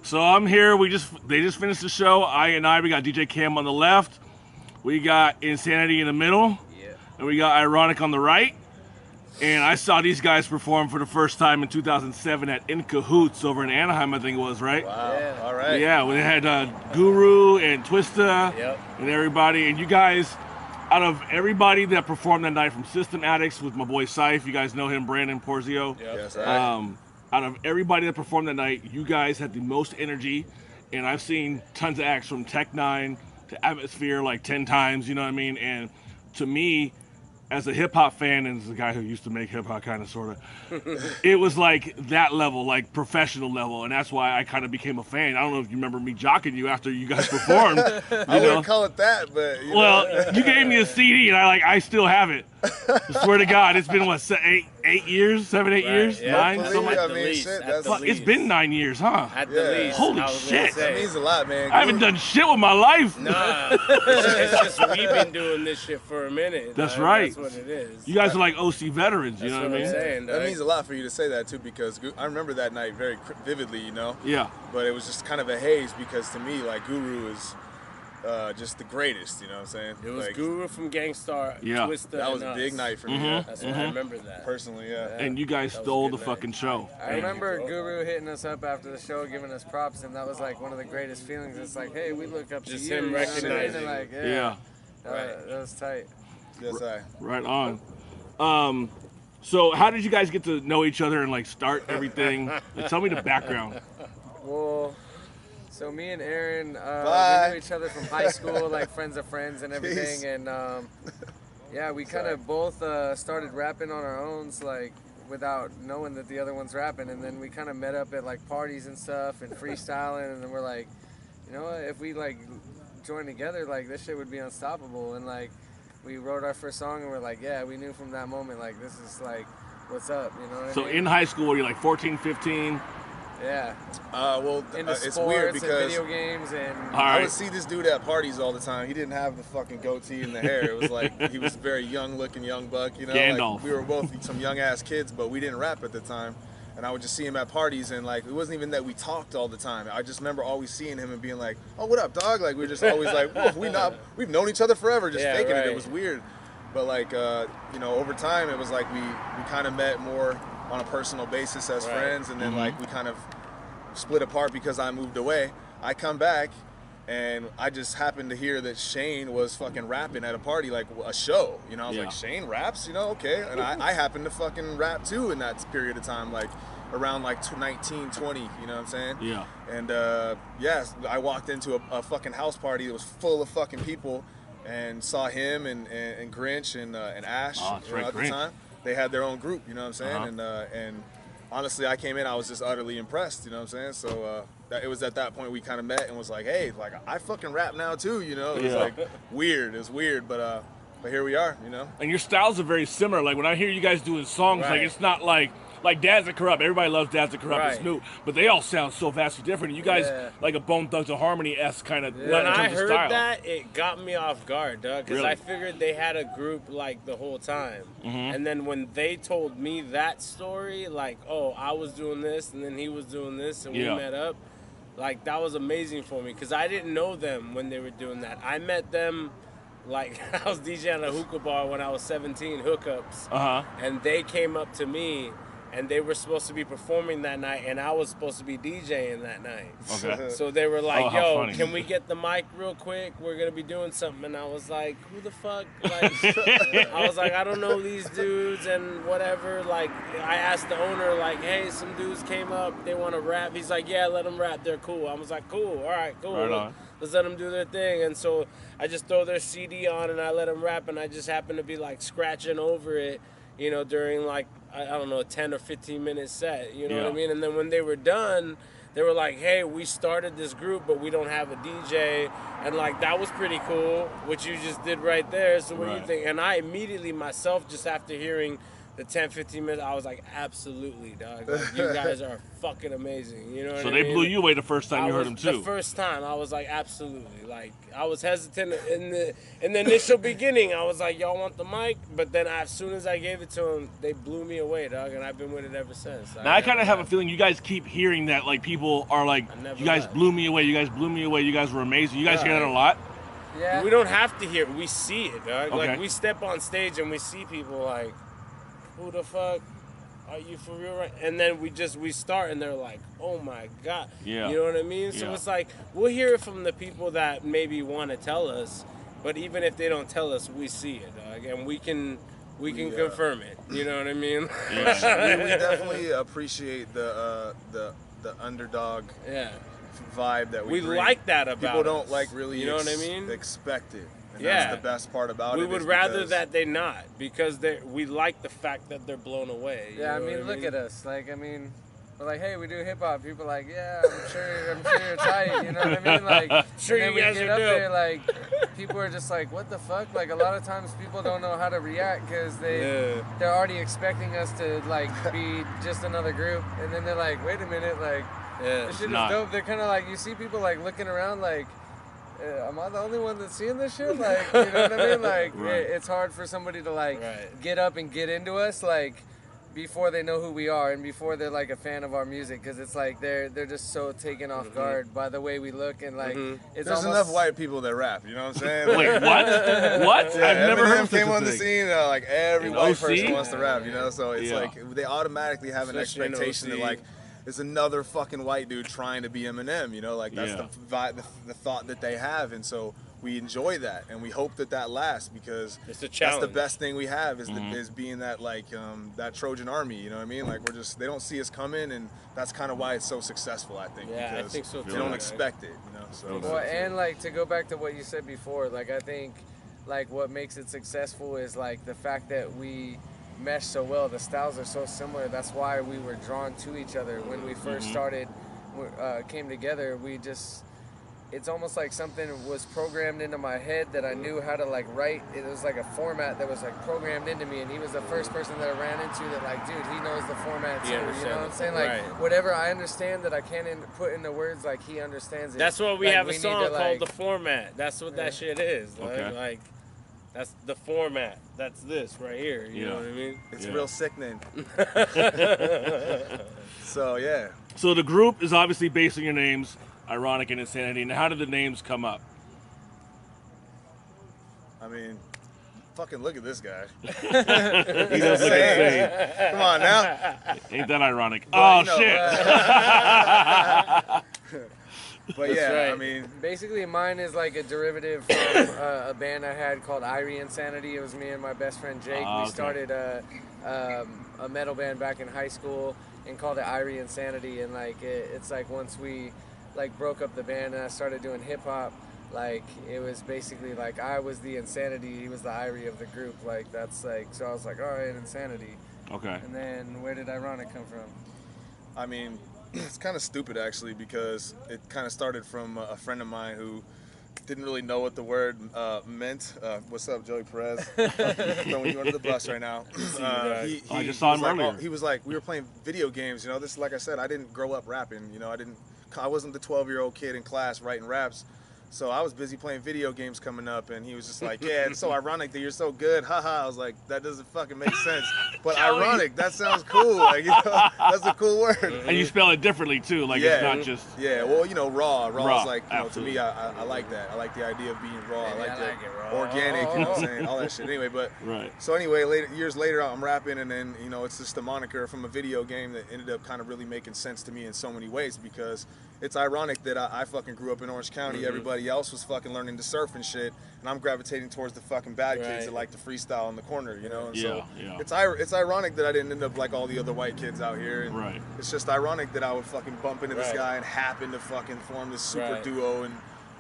So I'm here. They just finished the show. We got DJ Cam on the left. We got Insanity in the middle. Yeah. And we got Ironic on the right. And I saw these guys perform for the first time in 2007 at In Cahoots over in Anaheim, I think it was, right? Wow. Yeah. All right. Yeah, when they had Guru and Twista Yep. and everybody. And you guys, out of everybody that performed that night, from System Addicts with my boy Syph, you guys know him, Brandon Porzio. Yep. Yes, right. Out of everybody that performed that night, you guys had the most energy. And I've seen tons of acts from Tech Nine to Atmosphere like 10 times, you know what I mean? And to me, as a hip-hop fan and as a guy who used to make hip-hop kind of sort of, it was like that level, like professional level, and that's why I kind of became a fan. I don't know if you remember me jocking you after you guys performed. I wouldn't call it that, but You gave me a CD and I still have it. I swear to God, it's been what, 8 years, 7, 8 years, Yeah. 9, Believe something me, like I that. mean, shit, that's Fuck, it's been 9 years, huh? At the Yeah. least. Holy I was shit. gonna that say. means a lot, man. I haven't done shit with my life. Nah, it's just we've been doing this shit for a minute. That's right. That's what it is. You guys are like OC veterans, you That's know what I what mean? I'm saying. That dog. means a lot for you to say that too, because I remember that night very vividly, you know. Yeah. But it was just kind of a haze because to me, like Guru is just the greatest. You know what I'm saying? It was like, Guru from Gangstar, Yeah. Twista, That was and a us. big night for me. That's why I remember that. Personally, yeah. And you guys That was a stole the good night. fucking show. I remember Guru hitting us up after the show, giving us props, and that was like one of the greatest feelings. It's like, hey, we look up to Just you. him you know what I mean? recognizing. And like, Yeah. that was tight. Yes, I. Right on. So how did you guys get to know each other and like start everything? Like, tell me the background. Well, so me and Aaron, Bye. we knew each other from high school, like friends of friends and everything. Jeez. And yeah, we kind of both started rapping on our own, like without knowing that the other one's rapping. And then we kind of met up at like parties and stuff and freestyling. And then we're like, you know what, if we like join together, like this shit would be unstoppable. And like we wrote our first song and we're like, yeah, we knew from that moment, like this is like, what's up, you know what So I mean? in high school, you're like 14, 15. Yeah, Well, into it's sports weird and because video games and All I right. would see this dude at parties all the time. He didn't have the fucking goatee and the hair. It was like he was very young looking, young buck, you know. Gandalf. Like, we were both some young ass kids, but we didn't rap at the time. And I would just see him at parties, and like it wasn't even that we talked all the time. I just remember always seeing him and being like, "Oh, what up, dog?" Like we were just always like, "Whoa, we've known each other forever," just Yeah, faking it. right. It was weird, but like you know, over time it was like we kind of met more on a personal basis as Right. friends, and then like we kind of split apart because I moved away. I come back, and I just happened to hear that Shane was fucking rapping at a party, like a show. You know, I was Yeah. like, Shane raps, you know, okay. And I happened to fucking rap too in that period of time, like around like 19, 20, you know what I'm saying? Yeah. And yes, I walked into a fucking house party that was full of fucking people and saw him and Grinch and Ash Oh, that's you know, right, at Grinch. the time. They had their own group, you know what I'm saying? Uh-huh. And honestly, I came in, I was just utterly impressed, you know what I'm saying? So it was at that point we kind of met and was like, hey, like I fucking rap now too, you know? It was Yeah. like weird, it was weird, but here we are, you know? And your styles are very similar. Like when I hear you guys doing songs, like Right. it's not like Dad's a Corrupt. Everybody loves Dad's a Corrupt and Right. Snoop, but they all sound so vastly different. And you guys Yeah. like a Bone Thugs and Harmony-esque kind of When I terms of heard style. that, it got me off guard, dog, because Really? I figured they had a group like the whole time. And then when they told me that story, like, oh, I was doing this, and then he was doing this, and Yeah. we met up, like, that was amazing for me, because I didn't know them when they were doing that. I met them, like, I was DJing at a hookah bar when I was 17, hookups, Uh-huh. and they came up to me, and they were supposed to be performing that night, and I was supposed to be DJing that night. Okay. So they were like, Oh, how yo, funny. can we get the mic real quick? We're going to be doing something. And I was like, who the fuck? Like, I was like, I don't know these dudes and whatever. Like, I asked the owner, like, hey, some dudes came up. They want to rap. He's like, yeah, let them rap. They're cool. I was like, cool. All right, cool. Right on. Let's let them do their thing. And so I just throw their CD on and I let them rap. And I just happened to be, like, scratching over it, you know, during, like, I don't know, a 10 or 15 minute set, you know what I Yeah. mean? And then when they were done, they were like, hey, we started this group, but we don't have a DJ. And, like, that was pretty cool, what you just did right there. So what do you Right. think? And I immediately myself, just after hearing the 10, 15 minutes, I was like, absolutely, dog. Like, you guys are fucking amazing. You know what I So mean? they blew you away the first time you heard them too. The first time, I was like, absolutely. Like, I was hesitant in the initial beginning. I was like, y'all want the mic? But then as soon as I gave it to them, they blew me away, dog. And I've been with it ever since. Now I kind of have a feeling you guys keep hearing that, like people are like, you guys left. blew me away. You guys blew me away. You guys were amazing. You guys hear that a lot? Yeah. We don't have to hear it. We see it, dog. Okay. Like, we step on stage and we see people like, who the fuck are you for real? Right? And then we start and they're like, oh my God. Yeah. You know what I mean? So Yeah. it's like, we'll hear it from the people that maybe want to tell us, but even if they don't tell us, we see it, dog. And we can confirm it. You know what I mean? We definitely appreciate the underdog vibe that we bring. like that about people don't us. like really You know what I mean? expect it. And Yeah. that's the best part about it. We would rather that they not, because we like the fact that they're blown away. You Yeah, I know mean, what look at us. Like, I mean, we're like, hey, we do hip hop. People are like, yeah, I'm sure you're tight. You know what I mean? Like, Sure, and then you we guys get are up dope. there, like, people are just like, what the fuck? Like, a lot of times people don't know how to react because they're already expecting us to like be just another group, and then they're like, wait a minute, like, this shit is dope. They're kind of like, you see people like looking around, like, am I the only one that's seeing this shit? Like, you know what I mean? Like, it's hard for somebody to like get up and get into us, like, before they know who we are and before they're like a fan of our music, because it's like they're just so taken off guard by the way we look, and like it's There's almost enough white people that rap. You know what I'm saying? Like, Wait, what? yeah, I've never heard Eminem of such came a on the thing. scene. Like every In white OC? person wants to rap. You know, so it's Yeah. like they automatically have an Especially in expectation that OC. like it's another fucking white dude trying to be Eminem. You know, like that's the thought that they have, and so we enjoy that, and we hope that lasts, because It's a that's challenge. the best thing we have is is being that like that Trojan army. You know what I mean? Like they don't see us coming, and that's kind of why it's so successful. I think. Yeah, I because think so they too. don't expect it. You know, so. well, and like to go back to what you said before, like I think like what makes it successful is like the fact that we mesh so well. The styles are so similar. That's why we were drawn to each other when we first started, came together. It's almost like something was programmed into my head that I knew how to like write. It was like a format that was like programmed into me, and he was the first person that I ran into that like, dude, he knows the format too. You know what I'm saying? Like whatever I understand that I can't put into words, like he understands it. That's what we like, have a need song to, like, called The Format. That's what that shit is. Okay. Like, that's the format. That's this right here. You know what I mean? It's real sickening. So yeah. So the group is obviously based on your names, Ironic and Insanity. And how did the names come up? I mean, fucking look at this guy. He does look insane. Come on now. Ain't that ironic? But, Oh, you know, shit. But yeah, right. I mean, basically mine is like a derivative from a band I had called Irie Insanity. It was me and my best friend Jake. Okay. We started a metal band back in high school and called it Irie Insanity. And like it's like once we like broke up the band and I started doing hip hop, like it was basically like I was the Insanity, he was the Irie of the group. Like that's like, so I was like, all right, Insanity. Okay. And then where did Ironic come from? I mean, it's kind of stupid actually, because it kind of started from a friend of mine who didn't really know what the word meant. What's up, Joey Perez? Throwing you under the bus right now. I just saw him earlier. He was like, we were playing video games. You know, this, like I said, I didn't grow up rapping. You know, I wasn't the 12-year-old kid in class writing raps. So I was busy playing video games coming up, and he was just like, yeah, it's so ironic that you're so good, haha. I was like, that doesn't fucking make sense. But ironic, that sounds cool. Like, you know, that's a cool word. And you spell it differently, too. Like, it's not just... Yeah, well, you know, raw. Raw is like, you know, absolutely. to me, I like that. I like the idea of being raw. Maybe I like it raw. organic, you know what I'm saying? All that shit. Anyway, but... Right. So anyway, years later, I'm rapping, and then, you know, it's just a moniker from a video game that ended up kind of really making sense to me in so many ways, because it's ironic that I fucking grew up in Orange County. Everybody else was fucking learning to surf and shit, and I'm gravitating towards the fucking bad kids that like to freestyle in the corner, you know? And so it's ironic that I didn't end up like all the other white kids out here. And it's just ironic that I would fucking bump into this guy and happen to fucking form this super duo, and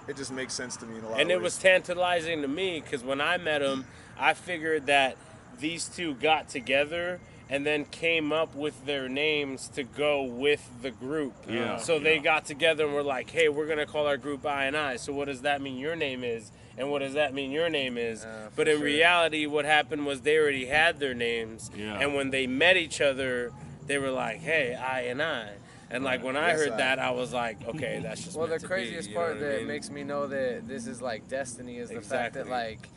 it just makes sense to me in a lot of ways. And it was tantalizing to me, because when I met him, I figured that these two got together and then came up with their names to go with the group. Yeah. So they got together and were like, hey, we're going to call our group I&I. So what does that mean your name is? And what does that mean your name is? But in reality, what happened was they already had their names. Yeah. And when they met each other, they were like, hey, I&I. And like when I heard that, I was like, okay, that's just well, meant the to be, craziest you know part what I that mean? makes me know that this is like destiny is the fact that like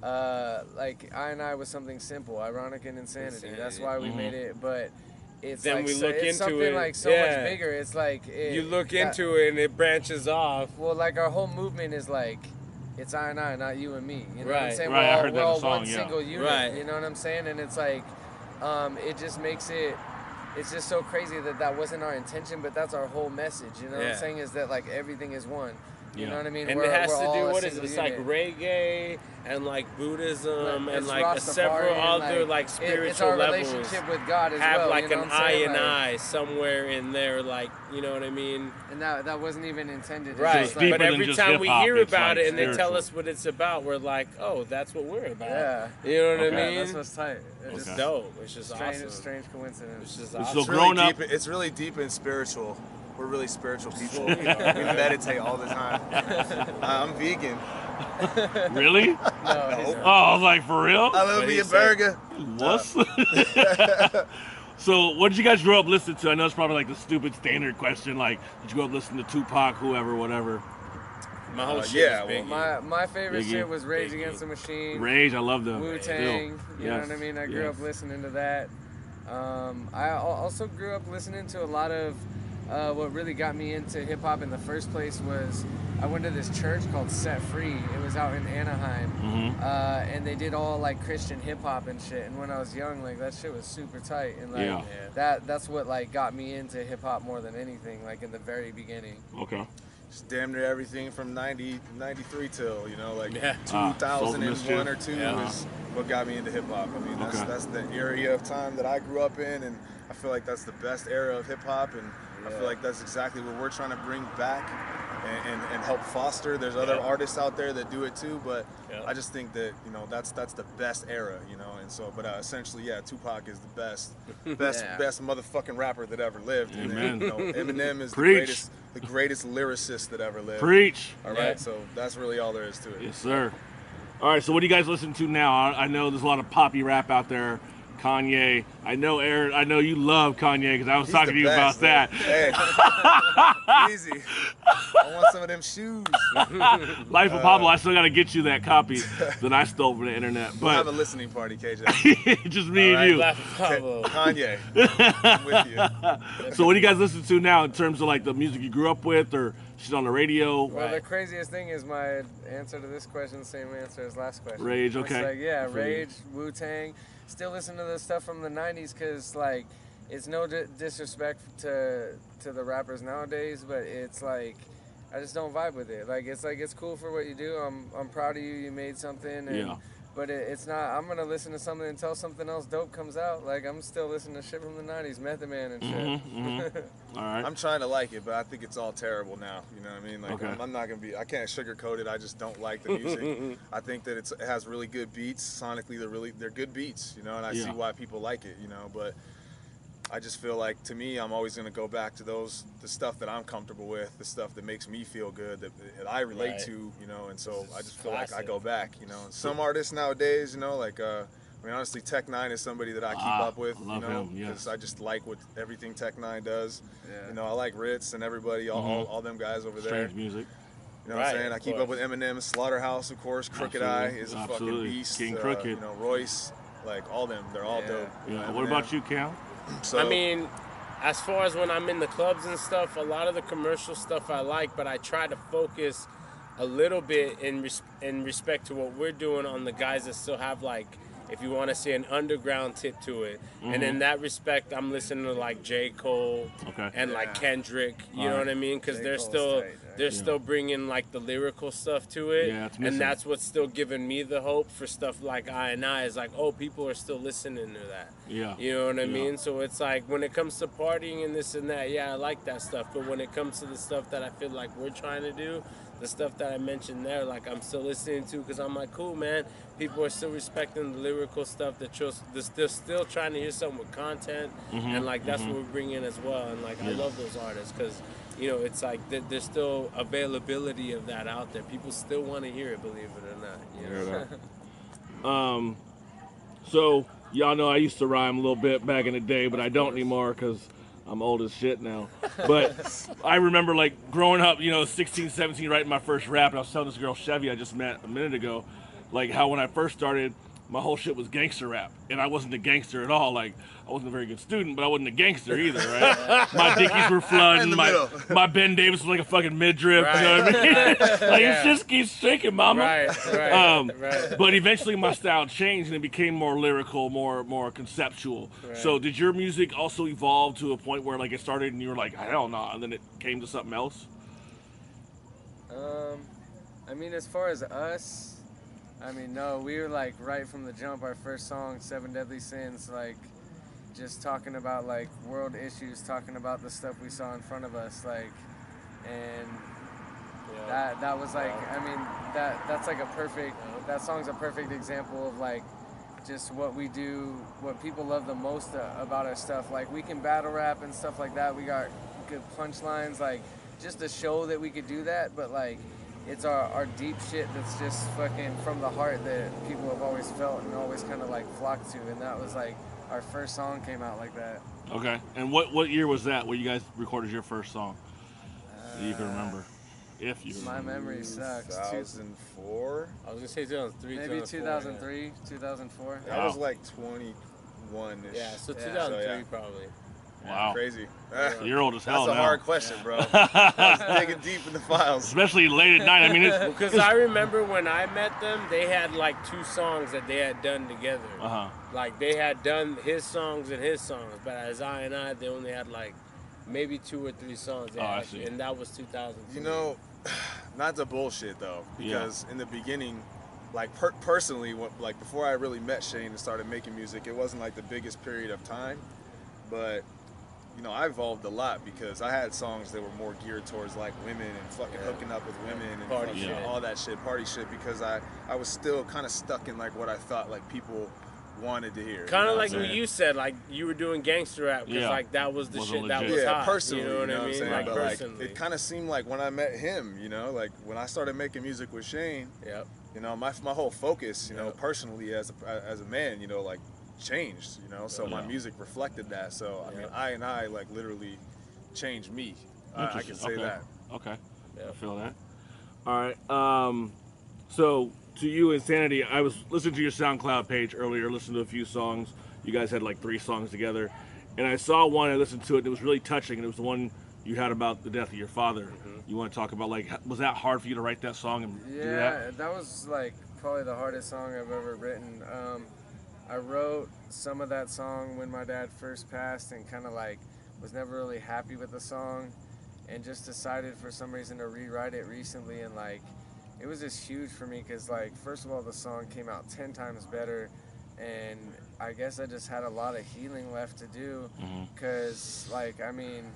I&I was something simple, ironic and insanity. That's why we made it, but it's then like we look it's into something it, like so much bigger. It's like you look into it and it branches off. Well, like our whole movement is like it's I&I, not you and me. You know what I'm saying? Right. I heard we're that all in the song, one single unit. Right. You know what I'm saying? And it's like it just makes it. It's just so crazy that wasn't our intention, but that's our whole message. You know what I'm saying? Is that like everything is one. You know what I mean? And we're, it has we're to do, all what a is it? It's single like unit. reggae and like Buddhism and It's like Rastafari several and, other like spiritual it's our levels. relationship with God as have well. like you know an what I'm I saying? and I somewhere in there, like, you know what I mean? And that wasn't even intended. Right. It's deeper But every than just time we hip-hop, hear it's about like it and they tell spiritual. us what it's about, we're like, oh, that's what we're about. Yeah. You know what I Okay. mean? That's what's tight. It's It's dope. It's just strange, awesome. strange coincidence. It's just So awesome. growing up, It's really deep and spiritual. We're really spiritual people. We meditate all the time. I'm vegan. really? No, Oh, I was like, for real? I love me a burger. What? So, what did you guys grow up listening to? I know it's probably like the stupid standard question, like, did you grow up listening to Tupac, whoever, whatever? My whole shit yeah, is well, Biggie. My favorite Biggie. shit was Rage Biggie. Against the Machine, Rage, I love them. Wu-Tang. Still. You know what I mean? I grew up listening to that. I also grew up listening to a lot of what really got me into hip hop in the first place was I went to this church called Set Free. It was out in Anaheim, and they did all like Christian hip hop and shit. And when I was young, like that shit was super tight, and like that's what like got me into hip hop more than anything. Like in the very beginning. Okay. Just damn near everything from 93 till, you know, like Soul 2001 or 2 Yeah. is what got me into hip hop. I mean, that's the area of time that I grew up in, and I feel like that's the best era of hip hop, and I feel like that's exactly what we're trying to bring back and help foster. There's other artists out there that do it too, but I just think that, you know, that's the best era, you know, and so, but essentially, Tupac is the best motherfucking rapper that ever lived. Amen. And then, you know, Eminem is Preach. the greatest lyricist that ever lived. Preach. All right, so that's really all there is to it. Yes, sir. All right, so what do you guys listen to now? I know there's a lot of poppy rap out there. Kanye. I know, Aaron, I know you love Kanye because I was He's talking to the you best, about man. that. Hey, easy. I want some of them shoes. Life of Pablo, I still got to get you that copy that I stole from the internet. We'll have But a listening party, KJ. just me and you. Laugh at Pablo. Kanye, I'm with you. So what do you guys listen to now in terms of like the music you grew up with or shit on the radio? Well, the craziest thing is my answer to this question, same answer as last question. Rage, okay. It's like, Rage, Wu-Tang. Still listen to the stuff from the 90s because, like, it's no disrespect to the rappers nowadays, but it's like, I just don't vibe with it. Like, it's cool for what you do. I'm proud of you. You made something. And, but it's not, I'm going to listen to something until something else dope comes out. Like, I'm still listening to shit from the 90s, Method Man and shit. All right. I'm trying to like it, but I think it's all terrible now. You know what I mean? Like, I'm not gonna be. I can't sugarcoat it. I just don't like the music. I think that it has really good beats. Sonically, they're good beats. You know, and I see why people like it. You know, but I just feel like, to me, I'm always gonna go back to the stuff that I'm comfortable with, the stuff that makes me feel good, that I relate to. You know, and so I just feel like I go back. You know, and some artists nowadays, you know, like. I mean, honestly, Tech Nine is somebody that I keep up with, I love him, because I just like everything Tech Nine does. You know, I like Ritz and everybody, all them guys over there. Strange music. You know what I'm saying? I keep up with Eminem, Slaughterhouse, of course, Crooked Eye is a fucking beast. King Crooked. You know, Royce, like all them, they're all dope. Yeah. What about you, Cam? So, I mean, as far as when I'm in the clubs and stuff, a lot of the commercial stuff I like, but I try to focus a little bit in respect to what we're doing on the guys that still have, like, if you want to see an underground tip to it. And in that respect, I'm listening to like J. Cole and like Kendrick, you know what I mean? Because they're still bringing like the lyrical stuff to it. And that's what's still giving me the hope for stuff like I&I is like, oh, people are still listening to that. You know what I mean? So it's like when it comes to partying and this and that, I like that stuff. But when it comes to the stuff that I feel like we're trying to do, the stuff that I mentioned there, like I'm still listening to, because I'm like, cool, man. People are still respecting the lyrical stuff. They're still trying to hear something with content, and like that's what we bring in as well. And like I love those artists because it's like there's still availability of that out there. People still want to hear it, believe it or not. So y'all know I used to rhyme a little bit back in the day, but I don't anymore because I'm old as shit now. But I remember like growing up, 16, 17, writing my first rap, and I was telling this girl Chevy I just met a minute ago, like how when I first started, my whole shit was gangster rap, and I wasn't a gangster at all. Like I wasn't a very good student, but I wasn't a gangster either, right? My Dickies were flooding, my Ben Davis was like a fucking midriff, you know what I mean? Like it just keeps shaking, mama. Right. But eventually my style changed and it became more lyrical, more conceptual. Right. So did your music also evolve to a point where like it started and you were like, hell no, and then it came to something else? I mean, as far as us, I mean, no, we were like right from the jump, our first song, 7 Deadly Sins, like just talking about like world issues, talking about the stuff we saw in front of us, like, and that was like, I mean, that's like that song's a perfect example of like just what we do, what people love the most about our stuff. Like we can battle rap and stuff like that. We got good punchlines, like just to show that we could do that, but like it's our deep shit that's just fucking from the heart that people have always felt and always kind of like flocked to, and that was like our first song came out like that. Okay. And what year was that where you guys recorded your first song? That you can remember. If you remember. My memory sucks. 2004? I was gonna say 2003. Maybe 2003, 2004. I was like 21-ish. Yeah, so 2003 probably. Wow. Crazy. You're old as hell That's a now. hard question, bro. I was digging deep in the files. Especially late at night. I mean, because I remember when I met them, they had like 2 songs that they had done together. Like they had done his songs and his songs, but as I, they only had like maybe 2 or 3 songs. I see. And that was 2002. Not to bullshit though, because in the beginning, like personally, like before I really met Shane and started making music, it wasn't like the biggest period of time, but I evolved a lot because I had songs that were more geared towards like women and fucking hooking up with women and party all that shit, party shit, because I was still kind of stuck in like what I thought like people wanted to hear. Kind of like what you said, like you were doing gangster rap because like that was the shit that was hot. Personally, you know what I mean? Saying? Like but personally. like it kind of seemed like when I met him, like when I started making music with Shane, my whole focus, personally as a man, like changed, so my music reflected that. So I mean, I like literally changed me. I can say that. Okay. I feel that. All right. So to you, Insanity, I was listening to your SoundCloud page earlier, listening to a few songs. You guys had like 3 songs together, and I saw one. I listened to it. And it was really touching, and it was the one you had about the death of your father. You want to talk about like, was that hard for you to write that song and do that? Yeah, that was like probably the hardest song I've ever written. I wrote some of that song when my dad first passed and kind of like was never really happy with the song and just decided for some reason to rewrite it recently, and like it was just huge for me because like first of all the song came out 10 times better, and I guess I just had a lot of healing left to do because like I mean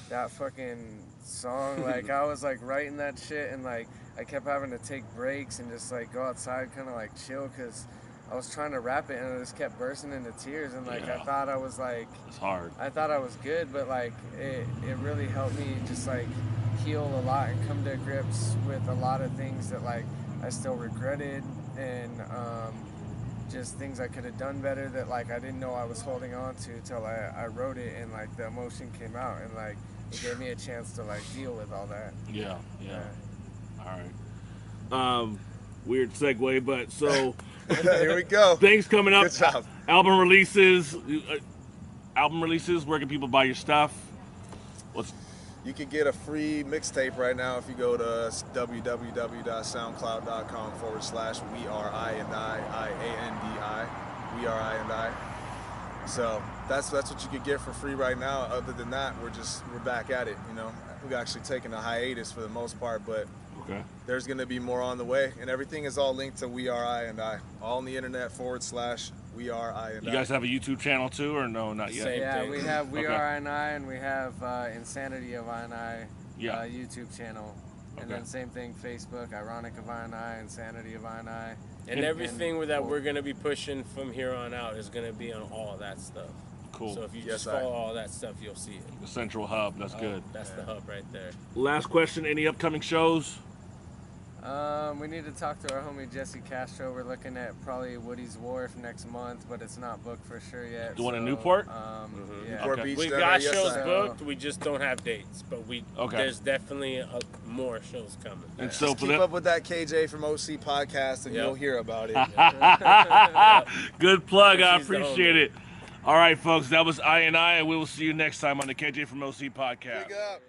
that fucking song, like I was like writing that shit and like I kept having to take breaks and just like go outside kind of like chill because I was trying to rap it and I just kept bursting into tears, and like I thought I was like, it's hard. I thought I was good, but like it really helped me just like heal a lot and come to grips with a lot of things that like I still regretted, and just things I could have done better that like I didn't know I was holding on to till I wrote it, and like the emotion came out, and like it gave me a chance to like deal with all that. Yeah. All right. Weird segue, but so here we go. Things coming up. Good job. Album releases. Where can people buy your stuff? You can get a free mixtape right now if you go to www.soundcloud.com/WeAreIandI. We Are I and I. So that's what you could get for free right now. Other than that, we're back at it. We're actually taking a hiatus for the most part, but there's going to be more on the way, and everything is all linked to We Are I and I, all on the internet /We Are I and I. You guys have a YouTube channel too, or no, not yet? Yeah, we have We Are I and I, and we have Insanity of I and I YouTube channel. And then same thing, Facebook, Ironic of I&I, Insanity of I&I. And everything that we're going to be pushing from here on out is going to be on all of that stuff. Cool. So if you just follow all that stuff, you'll see it. The central hub. That's good. That's the hub right there. Last question. Any upcoming shows? We need to talk to our homie Jesse Castro. We're looking at probably Woody's Wharf next month, but it's not booked for sure yet. The one in Newport? Yeah. Newport Beach. We down got there, shows yes, booked. We just don't have dates. But Okay. there's definitely more shows coming. And so Just keep up with that KJ from OC podcast, and you'll hear about it. Good plug. I She's the appreciate homie. it. All right, folks. That was I&I, and we will see you next time on the KJ from OC podcast. Big up.